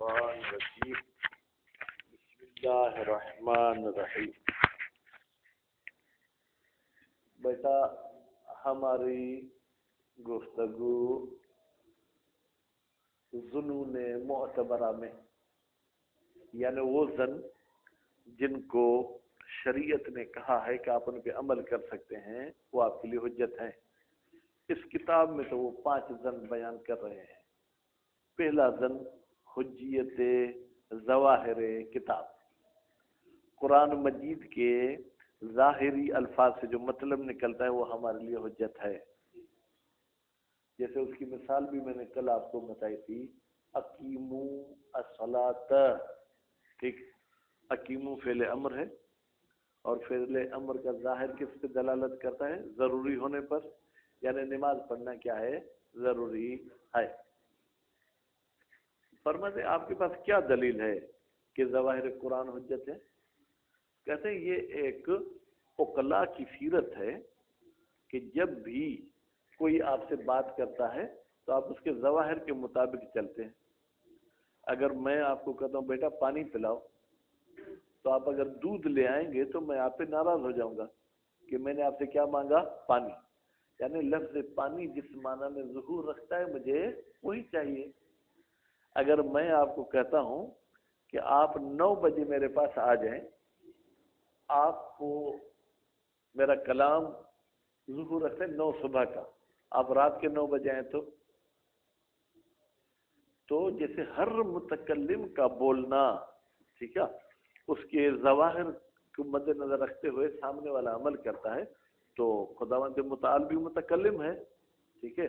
الشیطان الرجیم بسم اللہ الرحمن الرحیم۔ بیٹا، ہماری گفتگو ظنون معتبرہ میں، یعنی وہ ظن جن کو شریعت نے کہا ہے کہ آپ ان پہ عمل کر سکتے ہیں، وہ آپ کے لیے حجت ہیں۔ اس کتاب میں تو وہ 5 ظن بیان کر رہے ہیں۔ پہلا ظن حجیت ظواہر کتاب، قرآن مجید کے ظاہری الفاظ سے جو مطلب نکلتا ہے وہ ہمارے لیے حجت ہے۔ جیسے اس کی مثال بھی میں نے کل آپ کو بتائی تھی، اقیموا الصلاۃ، ٹھیک، اقیموا فعل امر ہے اور فعل امر کا ظاہر کس پہ دلالت کرتا ہے؟ ضروری ہونے پر، یعنی نماز پڑھنا کیا ہے؟ ضروری ہے۔ فرماتے ہیں آپ کے پاس کیا دلیل ہے کہ ظواہر قرآن حجت ہے؟ کہتے ہیں یہ ایک عقلاء کی سیرت ہے کہ جب بھی کوئی آپ سے بات کرتا ہے تو آپ اس کے ظواہر کے مطابق چلتے ہیں۔ اگر میں آپ کو کہتا ہوں بیٹا پانی پلاؤ، تو آپ اگر دودھ لے آئیں گے تو میں آپ پہ ناراض ہو جاؤں گا کہ میں نے آپ سے کیا مانگا؟ پانی۔ یعنی لفظ پانی جس معنی میں ظہور رکھتا ہے مجھے وہی چاہیے۔ اگر میں آپ کو کہتا ہوں کہ آپ 9 بجے میرے پاس آ جائیں، آپ کو میرا کلام ظہور رکھتا ہے 9 صبح کا، آپ رات کے 9 بجے آئیں تو جیسے ہر متکلم کا بولنا، ٹھیک ہے، اس کے ظواہر کو مد نظر رکھتے ہوئے سامنے والا عمل کرتا ہے، تو خداوند متعال بھی متکلم ہے، ٹھیک ہے۔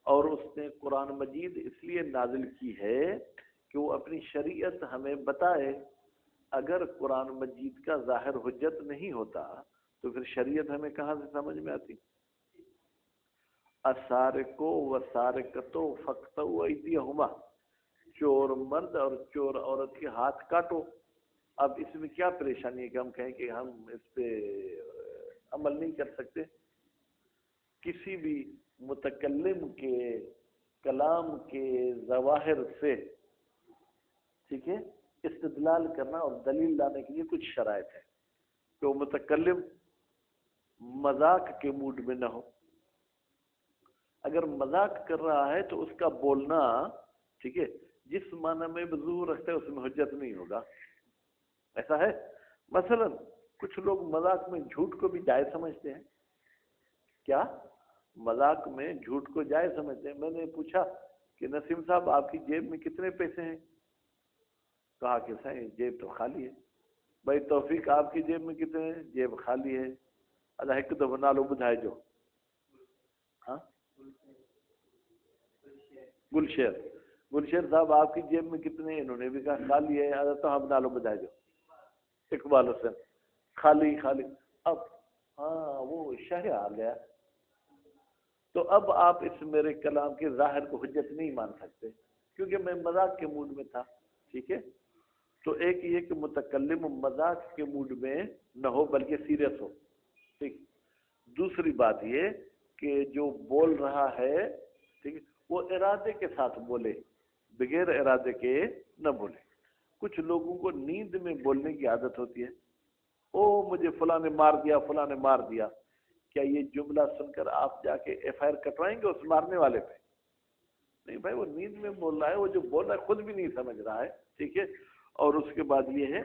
اور اس نے قرآن مجید اس لیے نازل کی ہے کہ وہ اپنی شریعت ہمیں بتائے۔ اگر قرآن مجید کا ظاہر حجت نہیں ہوتا تو پھر شریعت ہمیں کہاں سے سمجھ میں آتی؟ السارق والسارقۃ فاقطعوا ایدیہما، چور مرد اور چور عورت کے ہاتھ کاٹو۔ اب اس میں کیا پریشانی ہے کہ ہم کہیں کہ ہم اس پہ عمل نہیں کر سکتے؟ کسی بھی متکلم کے کلام کے ظواہر سے، ٹھیک ہے، استدلال کرنا اور دلیل لانے کے لیے کچھ شرائط ہے کہ وہ متکلم مذاق کے موڈ میں نہ ہو۔ اگر مذاق کر رہا ہے تو اس کا بولنا، ٹھیک ہے، جس معنی میں ظہور رکھتا ہے اس میں حجت نہیں ہوگا۔ ایسا ہے؟ مثلا کچھ لوگ مذاق میں جھوٹ کو بھی جائز سمجھتے ہیں۔ کیا؟ مذاق میں جھوٹ کو جائز سمجھتے ہیں۔ میں نے پوچھا کہ نسیم صاحب آپ کی جیب میں کتنے پیسے ہیں؟ کہا کہ صحیح جیب تو خالی ہے۔ بھائی توفیق آپ کی جیب میں کتنے ہیں؟ جیب خالی ہے۔ اللہ ایک دفعہ نالو بدھائے جو، ہاں، گلشیر صاحب آپ کی جیب میں کتنے ہیں؟ انہوں نے بھی کہا خالی ہے۔ تو ہم نالو بدھائے جو اقبال حسین، خالی خالی۔ اب ہاں وہ شہ آ گیا، تو اب آپ اس میرے کلام کے ظاہر کو حجت نہیں مان سکتے کیونکہ میں مذاق کے موڈ میں تھا، ٹھیک ہے۔ تو ایک یہ کہ متکلم مذاق کے موڈ میں نہ ہو بلکہ سیریس ہو، ٹھیک۔ دوسری بات یہ کہ جو بول رہا ہے، ٹھیک ہے، وہ ارادے کے ساتھ بولے، بغیر ارادے کے نہ بولے۔ کچھ لوگوں کو نیند میں بولنے کی عادت ہوتی ہے، او مجھے فلاں نے مار دیا، فلاں نے مار دیا۔ کیا یہ جملہ سن کر آپ جا کے ایف آئی آر کٹوائیں گے اس مارنے والے پہ؟ نہیں بھائی، وہ نیند میں بول رہا ہے، وہ جو بول رہا ہے خود بھی نہیں سمجھ رہا ہے، ٹھیک ہے۔ اور اس کے بعد یہ ہے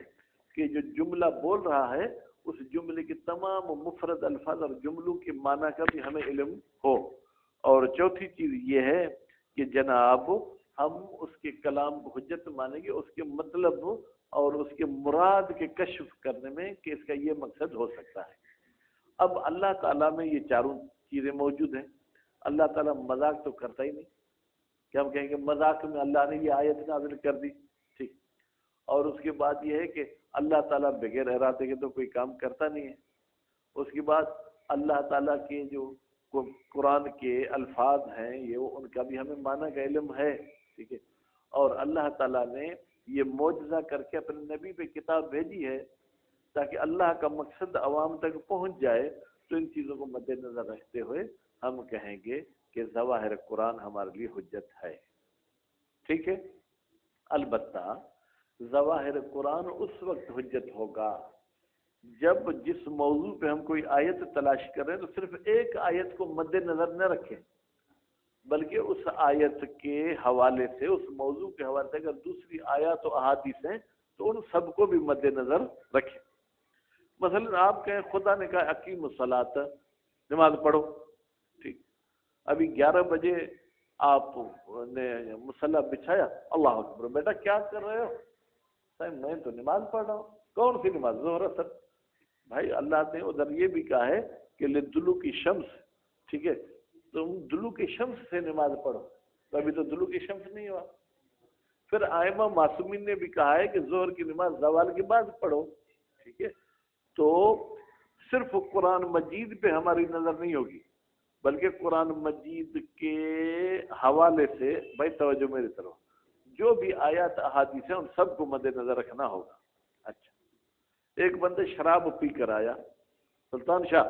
کہ جو جملہ بول رہا ہے اس جملے کے تمام مفرد الفاظ اور جملوں کے معنی کا بھی ہمیں علم ہو۔ اور چوتھی چیز یہ ہے کہ جناب ہم اس کے کلام کو حجت مانیں گے اس کے مطلب اور اس کے مراد کے کشف کرنے میں کہ اس کا یہ مقصد ہو سکتا ہے۔ اب اللہ تعالیٰ میں یہ چاروں چیزیں موجود ہیں۔ اللہ تعالیٰ مذاق تو کرتا ہی نہیں کہ ہم کہیں گے مذاق میں اللہ نے یہ آیت نازل کر دی، ٹھیک۔ اور اس کے بعد یہ ہے کہ اللہ تعالیٰ بغیر ارادے کے تو کوئی کام کرتا نہیں ہے۔ اس کے بعد اللہ تعالیٰ کے جو قرآن کے الفاظ ہیں یہ ان کا بھی ہمیں معنی کا علم ہے، ٹھیک ہے۔ اور اللہ تعالیٰ نے یہ معجزہ کر کے اپنے نبی پہ کتاب بھیجی ہے تاکہ اللہ کا مقصد عوام تک پہنچ جائے۔ تو ان چیزوں کو مد نظر رکھتے ہوئے ہم کہیں گے کہ ظواہر قرآن ہمارے لیے حجت ہے، ٹھیک ہے۔ البتہ ظواہر قرآن اس وقت حجت ہوگا جب جس موضوع پہ ہم کوئی آیت تلاش کریں تو صرف ایک آیت کو مد نظر نہ رکھیں، بلکہ اس آیت کے حوالے سے، اس موضوع کے حوالے سے اگر دوسری آیات و احادیث ہیں تو ان سب کو بھی مد نظر رکھیں۔ مثلا آپ کہیں خدا نے کہا اقیم الصلاۃ، نماز پڑھو، ٹھیک، ابھی 11 بجے آپ نے مصلی بچھایا، اللہ اکبر، بیٹا کیا کر رہے ہو؟ صاحب میں تو نماز پڑھ رہا ہوں۔ کون سی نماز؟ ظہر اثر۔ بھائی اللہ نے ادھر یہ بھی کہا ہے کہ لدلو کی شمس، ٹھیک ہے، تم دلو کی شمس سے نماز پڑھو، تو ابھی تو دلو کی شمس نہیں ہوا۔ پھر ائمہ معصومین نے بھی کہا ہے کہ ظہر کی نماز زوال کے بعد پڑھو، ٹھیک ہے۔ تو صرف قرآن مجید پہ ہماری نظر نہیں ہوگی، بلکہ قرآن مجید کے حوالے سے، بھائی توجہ میری طرف، جو بھی آیات احادیث ہیں ان سب کو مد نظر رکھنا ہوگا۔ اچھا، ایک بندے شراب پی کر آیا، سلطان شاہ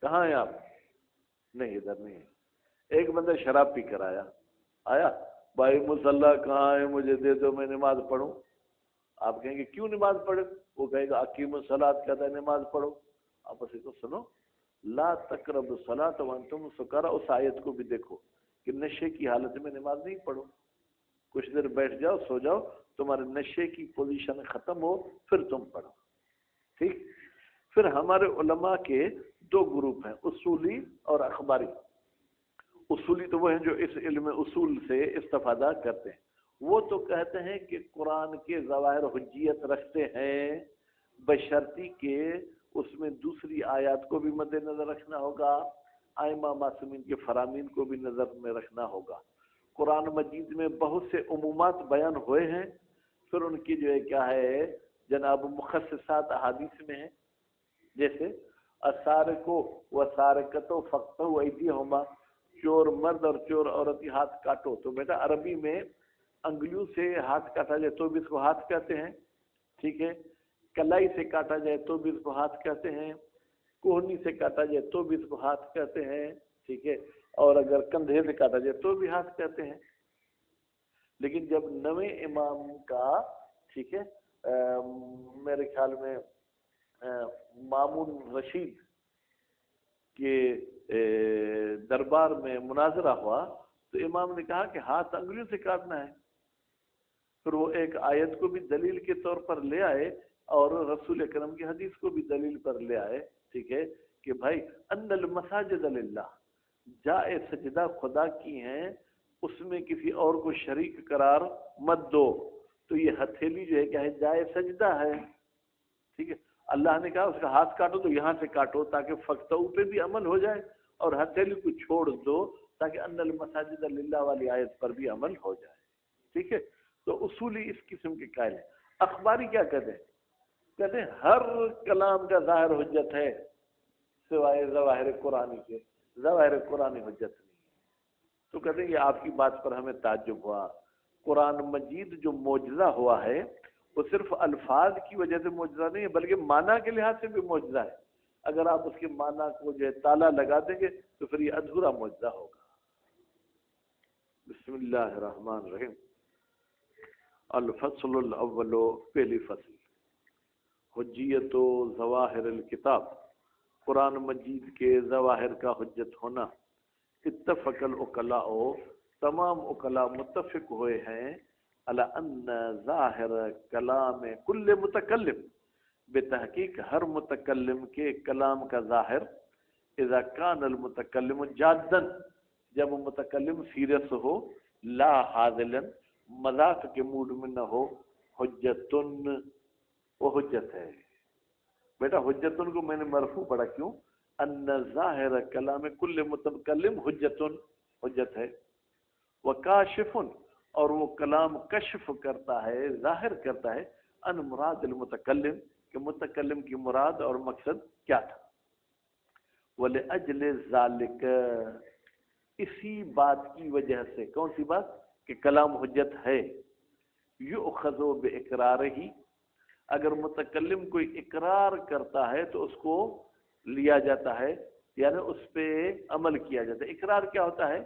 کہاں ہیں آپ؟ نہیں ادھر نہیں ہے۔ ایک بندہ شراب پی کر آیا، بھائی مصلی کہاں ہے، مجھے دے دو میں نماز پڑھوں۔ آپ کہیں گے کیوں نماز پڑھے؟ وہ کہے گا اقیم الصلاۃ کہتا ہے نماز پڑھو۔ آپ اسے کو سنو، لا تقربوا الصلاۃ وانتم سکارى، اس آیت کو بھی دیکھو کہ نشے کی حالت میں نماز نہیں پڑھو، کچھ دیر بیٹھ جاؤ، سو جاؤ، تمہارے نشے کی پوزیشن ختم ہو پھر تم پڑھو، ٹھیک۔ پھر ہمارے علماء کے 2 گروپ ہیں، اصولی اور اخباری۔ اصولی تو وہ ہیں جو اس علم اصول سے استفادہ کرتے ہیں، وہ تو کہتے ہیں کہ قرآن کے ظواہر حجیت رکھتے ہیں، بشرطی کہ اس میں دوسری آیات کو بھی مد نظر رکھنا ہوگا، ائمہ معصومین کے فرامین کو بھی نظر میں رکھنا ہوگا۔ قرآن مجید میں بہت سے عمومات بیان ہوئے ہیں، پھر ان کی جو ہے کیا ہے جناب مخصصات احادیث میں ہیں، جیسے السارق والسارقۃ فاقطعوا ایدیہما، چور مرد اور چور عورت کی ہاتھ کاٹو۔ تو بیٹا عربی میں انگلیوں سے ہاتھ کاٹا جائے تو بھی اس کو ہاتھ کہتے ہیں، ٹھیک ہے، کلائی سے کاٹا جائے تو بھی اس کو ہاتھ کہتے ہیں، کوہنی سے کاٹا جائے تو بھی اس کو ہاتھ کہتے ہیں، ٹھیک ہے، اور اگر کندھے سے کاٹا جائے تو بھی ہاتھ کہتے ہیں۔ لیکن جب نویں امام کا، ٹھیک ہے، میرے خیال میں مامون رشید کے دربار میں مناظرہ ہوا تو امام نے کہا کہ ہاتھ انگلیوں سے کاٹنا ہے۔ پھر وہ ایک آیت کو بھی دلیل کے طور پر لے آئے اور رسول اکرم کی حدیث کو بھی دلیل پر لے آئے، ٹھیک ہے، کہ بھائی ان المساجد للہ، جائے سجدہ خدا کی ہیں، اس میں کسی اور کو شریک قرار مت دو۔ تو یہ ہتھیلی جو ہے کیا ہے، جائے سجدہ ہے، ٹھیک ہے۔ اللہ نے کہا اس کا ہاتھ کاٹو تو یہاں سے کاٹو تاکہ فقطعوا پہ بھی عمل ہو جائے، اور ہتھیلی کو چھوڑ دو تاکہ ان المساجد للہ والی آیت پر بھی عمل ہو جائے، ٹھیک ہے۔ تو اصولی اس قسم کے قائل ہیں۔ اخباری کیا کہتے ہیں؟ کہتے ہیں ہر کلام کا ظاہر حجت ہے سوائے ظواہر قرآنی کے، ظواہر قرآنی حجت نہیں ہے۔ تو کہتے ہیں یہ آپ کی بات پر ہمیں تعجب ہوا، قرآن مجید جو معجزہ ہوا ہے وہ صرف الفاظ کی وجہ سے معجزہ نہیں ہے بلکہ معنی کے لحاظ سے بھی معجزہ ہے۔ اگر آپ اس کے معنی کو جو ہے تالا لگا دیں گے تو پھر یہ ادھورا معجزہ ہوگا۔ بسم اللہ الرحمن الرحیم۔ الفصل الاول، پہلی فصل، حجیت و ظواہر الکتاب، قرآن مجید کے ظواہر کا حجت ہونا۔ اتفق العقلاء، تمام عقلاء متفق ہوئے ہیں، علی ان ظاہر کلام کل متکلم، بتحقیق ہر متکلم کے کلام کا ظاہر، اذا کان المتکلم جادا، جب متکلم سیریس ہو، لا حاضلا، مذاق کے موڈ میں نہ ہو، حجتن، وہ حجت ہے۔ بیٹا حجتن کو میں نے مرفوع پڑھا کیوں؟ ان ظاہر کلام کل متکلم حجتن، حجت ہے۔ وکاشف، اور وہ کلام کشف کرتا ہے، ظاہر کرتا ہے، ان مراد المتکلم، کہ متکلم کی مراد اور مقصد کیا تھا۔ وَلِأَجْلِ ذَلِكَ، اسی بات کی وجہ سے، کون سی بات؟ کہ کلام حجت ہے۔ یؤخذ بِإِقْرَارِهِ، اگر متکلم کوئی اقرار کرتا ہے تو اس کو لیا جاتا ہے، یعنی اس پہ عمل کیا جاتا ہے۔ اقرار کیا ہوتا ہے؟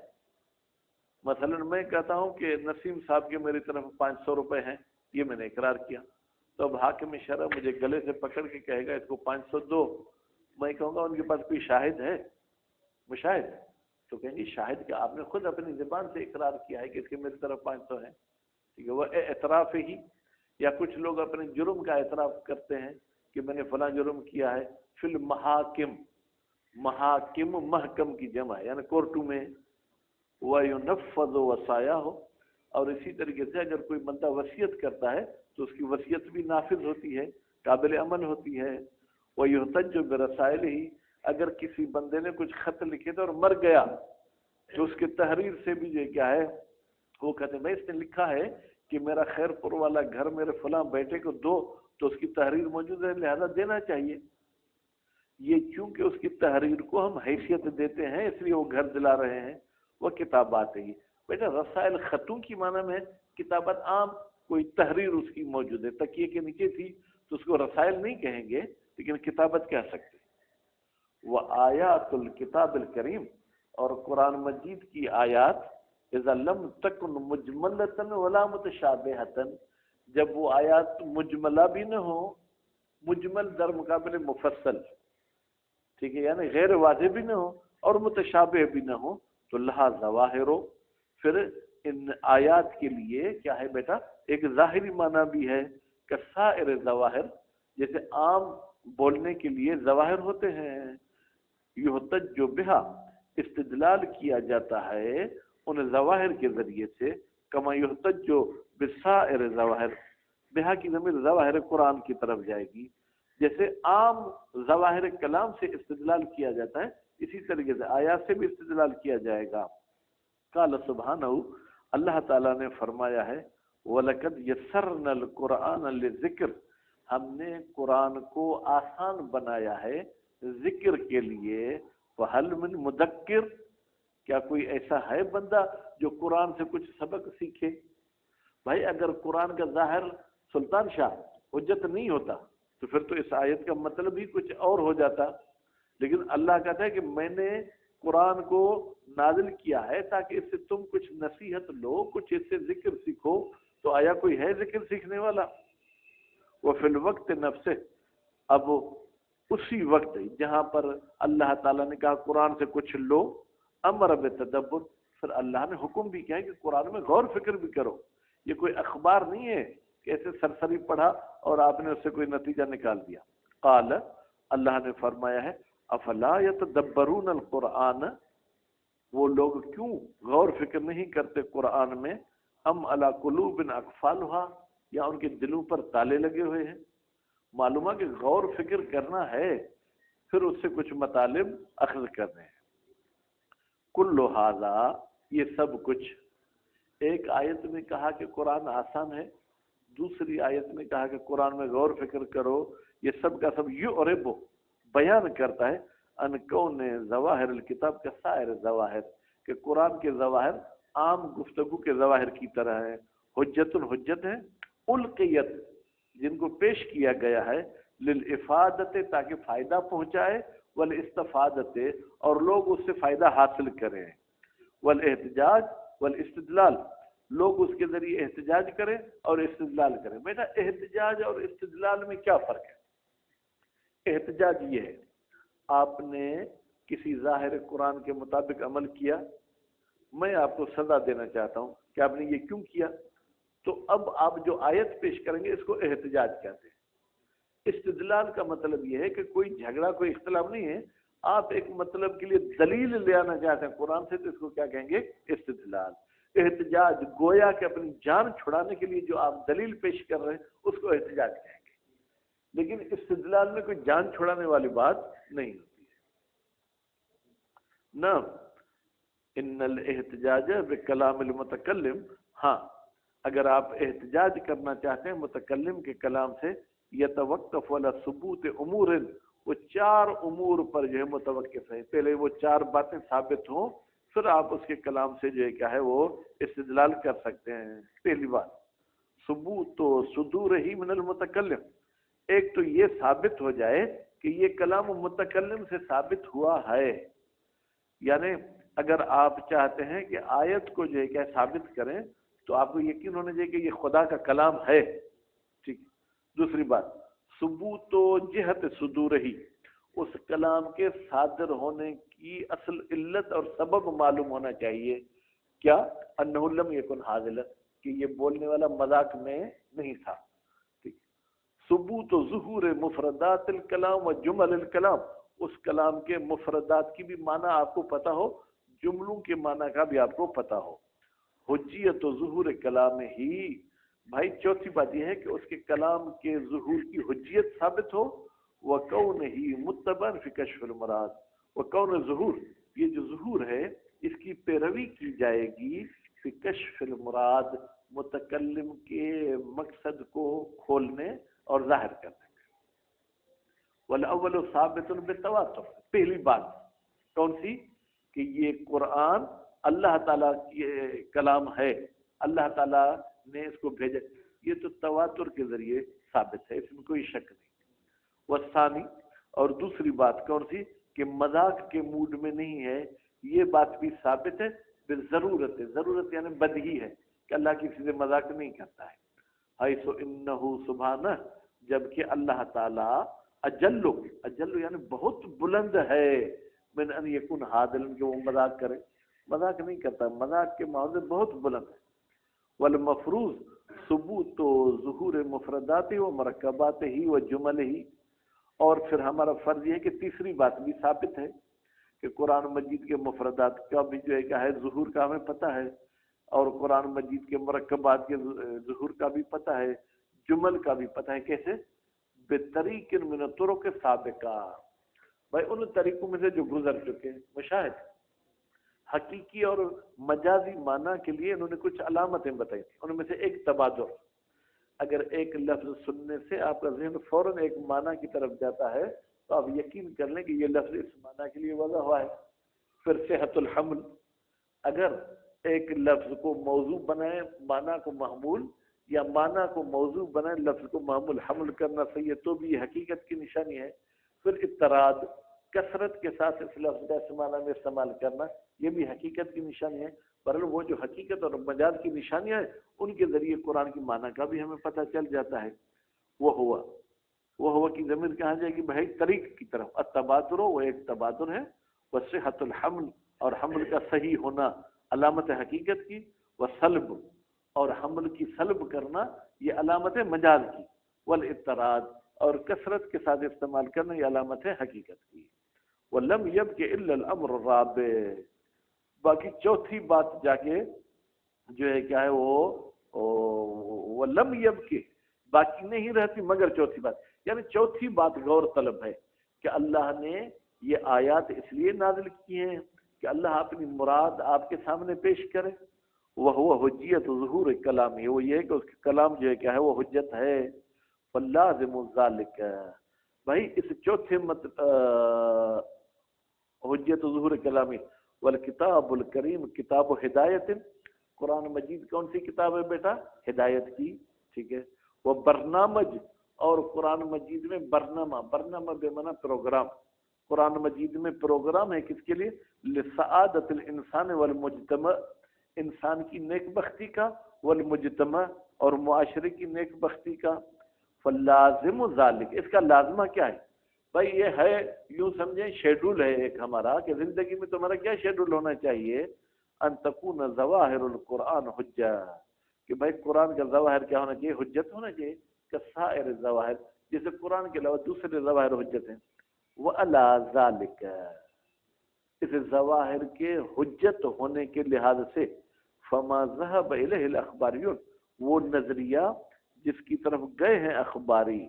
مثلا میں کہتا ہوں کہ نسیم صاحب کے میری طرف 500 روپے ہیں، یہ میں نے اقرار کیا، تو اب حاکم شرع مجھے گلے سے پکڑ کے کہے گا اس کو 500 دو، میں کہوں گا ان کے پاس کوئی شاہد ہے، مشاہد؟ تو کہیں گے شاہد کہ آپ نے خود اپنی زبان سے اقرار کیا ہے کہ اس کے میری طرف 500 ہیں، ٹھیک ہے، وہ اعتراف ہی۔ یا کچھ لوگ اپنے جرم کا اعتراف کرتے ہیں کہ میں نے فلاں جرم کیا ہے، فی المحاکم، محاکم محکم کی جمع ہے، یعنی کورٹوں میں، وَيُنَفَّذُ وَصَایَاهُ، اور اسی طریقے سے اگر کوئی بندہ وصیت کرتا ہے تو اس کی وصیت بھی نافذ ہوتی ہے، قابل عمل ہوتی ہے۔ وَيُحْتَجُّ بِرَسَائِلِهِ، اگر کسی بندے نے کچھ خط لکھے تھے اور مر گیا تو اس کی تحریر سے بھی یہ کیا ہے، وہ کہتے ہیں بھائی اس نے لکھا ہے کہ میرا خیر پور والا گھر میرے فلاں بیٹے کو دو، تو اس کی تحریر موجود ہے لہذا دینا چاہیے۔ یہ چونکہ اس کی تحریر کو ہم حیثیت دیتے ہیں اس لیے وہ گھر دلا رہے ہیں، وہ کتابات ہے۔ بیٹا رسائل خطوں کی معنی میں کتابت عام، کوئی تحریر اس کی موجود ہے، تکیے کے نیچے تھی تو اس کو رسائل نہیں کہیں گے لیکن کتابت کہہ سکتے۔ وآیات الکتاب الکریم، اور قرآن مجید کی آیات، اذا لم تکن مجملۃ ولا متشابہۃ، جب وہ آیات مجملہ بھی نہ ہو، مجمل در مقابل مفصل، ٹھیک ہے، یعنی غیر واضح بھی نہ ہو اور متشابہ بھی نہ ہو، تو لہا ظواہر، پھر ان آیات کے لیے کیا ہے بیٹا، ایک ظاہری معنی بھی ہے، کسائر ظواہر، جیسے عام بولنے کے لیے ظواہر ہوتے ہیں، یحتج بہا، استدلال کیا جاتا ہے ان ظواہر کے ذریعے سے، کما یحتج بسائر ظواہر، بہا کی ضمیر ظواہر قرآن کی طرف جائے گی، جیسے عام ظواہر کلام سے استدلال کیا جاتا ہے اسی طریقے سے آیات سے بھی استدلال کیا جائے گا۔ قال سبحانہ، اللہ تعالیٰ نے فرمایا ہے، وَلَقَدْ يَسَّرْنَا الْقُرْآنَ لِلذِّكْرِ، ہم نے قرآن کو آسان بنایا ہے ذکر کے لیے، فَهَلْ مِن مُدَّكِّرٍ، کیا کوئی ایسا ہے بندہ جو قرآن سے کچھ سبق سیکھے؟ بھائی اگر قرآن کا ظاہر سلطان شاہ حجت نہیں ہوتا تو پھر تو اس آیت کا مطلب ہی کچھ اور ہو جاتا، لیکن اللہ کہتا ہے کہ میں نے قرآن کو نازل کیا ہے تاکہ اس سے تم کچھ نصیحت لو، کچھ اس سے ذکر سیکھو، تو آیا کوئی ہے ذکر سیکھنے والا؟ وہ فی الوقت نفسه، اب اسی وقت جہاں پر اللہ تعالیٰ نے کہا قرآن سے کچھ لو، امر بتدبر، پھر اللہ نے حکم بھی کیا ہے کہ قرآن میں غور فکر بھی کرو، یہ کوئی اخبار نہیں ہے کہ ایسے سرسری پڑھا اور آپ نے اس سے کوئی نتیجہ نکال دیا۔ قال، اللہ نے فرمایا ہے، افلا یتدبرون القرآن، وہ لوگ کیوں غور فکر نہیں کرتے قرآن میں، ام علی قلوب اقفالھا، یا ان کے دلوں پر تالے لگے ہوئے ہیں۔ معلوم ہے کہ غور فکر کرنا ہے، پھر اس سے کچھ مطالب اخذ کرنے ہیں۔ کل ھذا، یہ سب کچھ، ایک آیت میں کہا کہ قرآن آسان ہے، دوسری آیت میں کہا کہ قرآن میں غور فکر کرو، یہ سب کا سب یعرب، بیان کرتا ہے ان کون ظواہر الکتاب کا سائر ظواہر، کہ قرآن کے ظواہر عام گفتگو کے ظواہر کی طرح ہیں، حجت الحجت ہیں، القیت، جن کو پیش کیا گیا ہے، للافادت، تاکہ فائدہ پہنچائے، والاستفادت، اور لوگ اس سے فائدہ حاصل کریں، والاحتجاج والاستدلال، لوگ اس کے ذریعے احتجاج کریں اور استدلال کریں۔ بیٹا احتجاج اور استدلال میں کیا فرق ہے؟ احتجاج یہ ہے، آپ نے کسی ظاہر قرآن کے مطابق عمل کیا، میں آپ کو سزا دینا چاہتا ہوں کہ آپ نے یہ کیوں کیا، تو اب آپ جو آیت پیش کریں گے اس کو احتجاج کہتے ہیں۔ استدلال کا مطلب یہ ہے کہ کوئی جھگڑا، کوئی اختلاف نہیں ہے، آپ ایک مطلب کے لیے دلیل لے آنا چاہتے ہیں قرآن سے، تو اس کو کیا کہیں گے؟ استدلال۔ احتجاج گویا کہ اپنی جان چھڑانے کے لیے جو آپ دلیل پیش کر رہے ہیں اس کو احتجاج کہیں گے، لیکن استدلال میں کوئی جان چھڑانے والی بات نہیں ہوتی ہے۔ نعم، ان الاحتجاج بکلام المتکلم، ہاں اگر آپ احتجاج کرنا چاہتے ہیں متکلم کے کلام سے، یتوقف علی ثبوت امور، وہ 4 امور پر جو ہے متوقف ہے، پہلے وہ 4 باتیں ثابت ہوں، پھر آپ اس کے کلام سے جو ہے کیا ہے وہ استدلال کر سکتے ہیں۔ پہلی بات، ثبوت صدور ہی من المتکلم، ایک تو یہ ثابت ہو جائے کہ یہ کلام متکلم سے ثابت ہوا ہے، یعنی اگر آپ چاہتے ہیں کہ آیت کو جو ہے کیا ثابت کریں تو آپ کو یقین ہونا چاہیے کہ یہ خدا کا کلام ہے، ٹھیک۔ دوسری بات، ثبوت و جہت صدور ہی، اس کلام کے صادر ہونے کی اصل علت اور سبب معلوم ہونا چاہیے، کیا؟ انہ لم یکن حاضلا، کہ یہ بولنے والا مذاق میں نہیں تھا، ٹھیک۔ ثبوت و ظہور مفردات الکلام و جمل الکلام، اس کلام کے مفردات کی بھی معنی آپ کو پتہ ہو، جملوں کے معنی کا بھی آپ کو پتہ ہو۔ حجیت و ظہور کلام ہی، بھائی چوتھی بات یہ ہے کہ اس کے کلام کے ظہور کی حجیت ثابت ہو، وَكَوْنِهِ مُتَّبَعًا فِي كَشْفِ الْمُرَادِ، وَكَوْنِ ظہور، یہ جو ظہور ہے اس کی پیروی کی جائے گی فی کشف المراد، متکلم کے مقصد کو کھولنے اور ظاہر کرنے میں۔ وَالْأَوَّلُ ثَابِتٌ بِالتَّوَاتُرِ، پہلی بات کون سی؟ کہ یہ قرآن اللہ تعالیٰ کی کلام ہے، اللہ تعالیٰ نے اس کو بھیجا، یہ تو تواتر کے ذریعے ثابت ہے، اس میں کوئی شک نہیں۔ والثانی، اور دوسری بات کون سی؟ کہ مذاق کے موڈ میں نہیں ہے، یہ بات بھی ثابت ہے بالضرورت، ضرورت یعنی بدہی ہے کہ اللہ کسی سے مذاق نہیں کرتا ہے۔ حیث انہ سبحانہ، جبکہ اللہ تعالیٰ اجل یعنی بہت بلند ہے، من ان یکون حاضلا، کہ وہ مذاق کرے، مذاق نہیں کرتا، مذاق کے معاوضے بہت بلند ہے۔ والمفروض ثبوت و ظہور مفردات و مرکبات ہی و جمل ہی، اور پھر ہمارا فرض یہ ہے کہ تیسری بات بھی ثابت ہے کہ قرآن مجید کے مفردات کا بھی جو ہے کیا ہے ظہور کا ہمیں پتہ ہے، اور قرآن مجید کے مرکبات کے ظہور کا بھی پتہ ہے، جمل کا بھی پتہ ہے۔ کیسے؟ بطریق من الطرق سابقہ، بھائی ان طریقوں میں سے جو گزر چکے، مشاہد حقیقی اور مجازی معنی کے لیے انہوں نے کچھ علامتیں بتائی تھیں، ان میں سے ایک تبادر، اگر ایک لفظ سننے سے آپ کا ذہن فوراً ایک معنی کی طرف جاتا ہے تو آپ یقین کر لیں کہ یہ لفظ اس معنی کے لیے وضع ہوا ہے۔ پھر صحت الحمل، اگر ایک لفظ کو موضوع بنائے معنی کو محمول، یا معنی کو موضوع بنائے لفظ کو محمول حمل کرنا صحیح ہے تو بھی یہ حقیقت کی نشانی ہے۔ پھر اضطراد، کثرت کے ساتھ اس لفظ کا اس معنی میں استعمال کرنا، یہ بھی حقیقت کی نشانی ہے۔ پر وہ جو حقیقت اور مجاز کی نشانیاں ہیں ان کے ذریعے قرآن کی معنی کا بھی ہمیں پتہ چل جاتا ہے۔ وہ ہوا کی ضمیر کہاں جائے گی؟ بھائی طریق کی طرف، التبادر، وہ ایک تبادر ہے، وصحت الحمل، اور حمل کا صحیح ہونا علامت حقیقت کی، وسلب، اور حمل کی سلب کرنا یہ علامت مجاز کی، والاضطراد، اور کثرت کے ساتھ استعمال کرنا یہ علامت ہے حقیقت کی۔ وَلَمْ يَبْقِ إِلَّا الْأَمْرُ الرَّابِعُ، باقی چوتھی بات جا کے جو ہے کیا ہے وہ لم يبقى، باقی نہیں رہتی مگر چوتھی بات، یعنی چوتھی بات غور طلب ہے کہ اللہ نے یہ آیات اس لیے نازل کی ہیں کہ اللہ اپنی مراد آپ کے سامنے پیش کرے۔ وہ حجیت ظہور کلام ہی، وہ یہ ہے کہ اس کے کلام جو ہے کیا ہے وہ حجت ہے۔ فلازم ذالک، بھائی اس چوتھے حجت ظہور کلامی، والکتاب الکریم کتاب و ہدایت، قرآن مجید کون سی کتاب ہے بیٹا؟ ہدایت کی، ٹھیک ہے۔ وہ برنامج، اور قرآن مجید میں برنامہ بے معنی پروگرام، قرآن مجید میں پروگرام ہے کس کے لیے؟ لسعادت الانسان والمجتمع، انسان کی نیک بختی کا، والمجتمع، اور معاشرے کی نیک بختی کا۔ فلازم ذالک، اس کا لازمہ کیا ہے؟ بھائی یہ ہے، یوں سمجھیں شیڈول ہے ایک ہمارا کہ زندگی میں تمہارا کیا شیڈول ہونا چاہیے؟ ان تکون ظواہر القرآن حجہ، کہ بھائی قرآن کا ظواہر کیا ہونا چاہیے؟ حجت ہونا چاہیے، کسائر الظواہر، جیسے قرآن کے علاوہ دوسرے ظواہر حجت ہیں۔ وَعَلَى ذَلِكَ، اس ظواہر کے حجت ہونے کے لحاظ سے، فما ذهب الیہ الاخباریون، وہ نظریہ جس کی طرف گئے ہیں اخباری،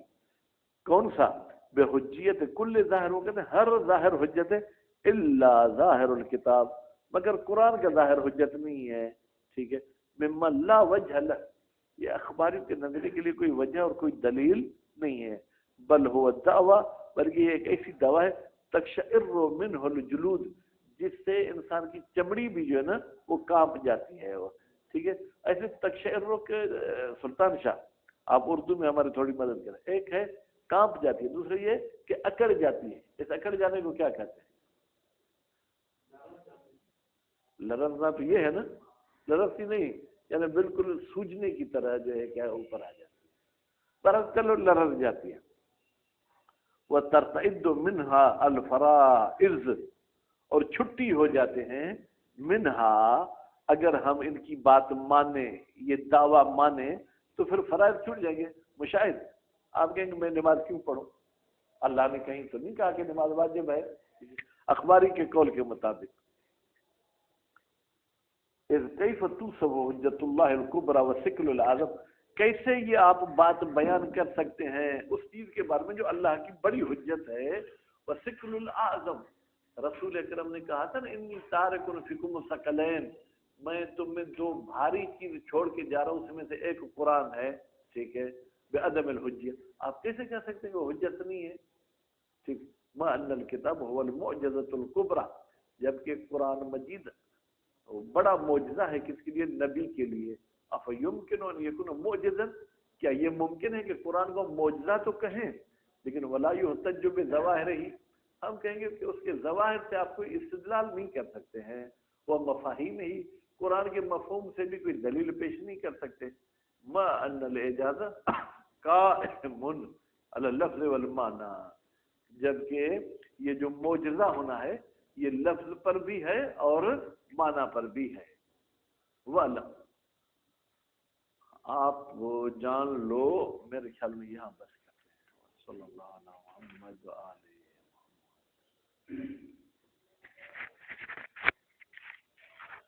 کون سا؟ بے حجیت کل ظاہر، وہ کہتے ہیں ہر ظاہر حجت ہے، الا ظاہر الکتاب، مگر قرآن کا ظاہر حجت نہیں ہے، ٹھیک ہے۔ مما لا وجہ لہ، یہ اخباری کے نظریے کے لیے کوئی وجہ اور کوئی دلیل نہیں ہے، بل ہوا دعویٰ، بلکہ یہ ایک ایسی دعویٰ ہے تقشعر منہ الجلود، جس سے انسان کی چمڑی بھی جو ہے نا وہ کانپ جاتی ہے، وہ ٹھیک ہے۔ ایسے تقشعر کے سلطان شاہ، آپ اردو میں ہماری تھوڑی مدد کریں، ایک ہے کانپ جاتی ہے، دوسری یہ کہ اکڑ جاتی ہے، اس اکڑ جانے کو کیا کہتے ہیں؟ لرزنا تو یہ ہے نا، لرزتی نہیں یعنی بالکل سوجنے کی طرح جو ہے کیا اوپر آ جاتی ہے، برس چلو لرز جاتی ہے۔ وَتَرْتَعِدُّ مِنْهَا الْفَرَائِض، اور چھٹی ہو جاتے ہیں منہا، اگر ہم ان کی بات مانیں، یہ دعویٰ مانیں تو پھر فرائض چھوٹ جائیں گے۔ مشاہد آپ کہیں گے میں نماز کیوں پڑھوں، اللہ نے کہیں تو نہیں کہا کہ نماز واجب ہے، اخباری کے قول کے مطابق۔ اذ کیف توصف حجت اللہ الکبریٰ وثقل العظم، کیسے یہ آپ بات بیان کر سکتے ہیں اس چیز کے بارے میں جو اللہ کی بڑی حجت ہے، وثقل العظم۔ رسول اکرم نے کہا تھا نا انی تارک فیکم ثقلین، میں تم میں دو بھاری چیز چھوڑ کے جا رہا ہوں، اس میں سے ایک قرآن ہے، ٹھیک ہے، بعدم الحجت۔ آپ کیسے کہہ سکتے ہیں وہ حجت نہیں ہے، ٹھیک، ما ان الکتاب هو المعجزۃ الکبریٰ، جبکہ قرآن مجید بڑا معجزہ ہے کس کے لیے، نبی کے لیے۔ افیمکن ان یکون معجزا، کیا یہ ممکن ہے کہ قرآن کو معجزہ تو کہیں لیکن ولا یحتج بظواہرہ، ہم کہیں گے کہ اس کے ظواہر سے آپ کوئی استدلال نہیں کر سکتے ہیں، وہ مفاہیم ہی قرآن کے مفہوم سے بھی کوئی دلیل پیش نہیں کر سکتے۔ ما ان الاجازہ قائم علی اللفظ والمعنی، جبکہ یہ جو معجزہ ہونا ہے یہ لفظ پر بھی ہے اور معنی پر بھی ہے۔ والا آپ وہ جان لو، میرے خیال میں یہاں بس کرتے ہیں۔ صلی اللہ علیہ وسلم۔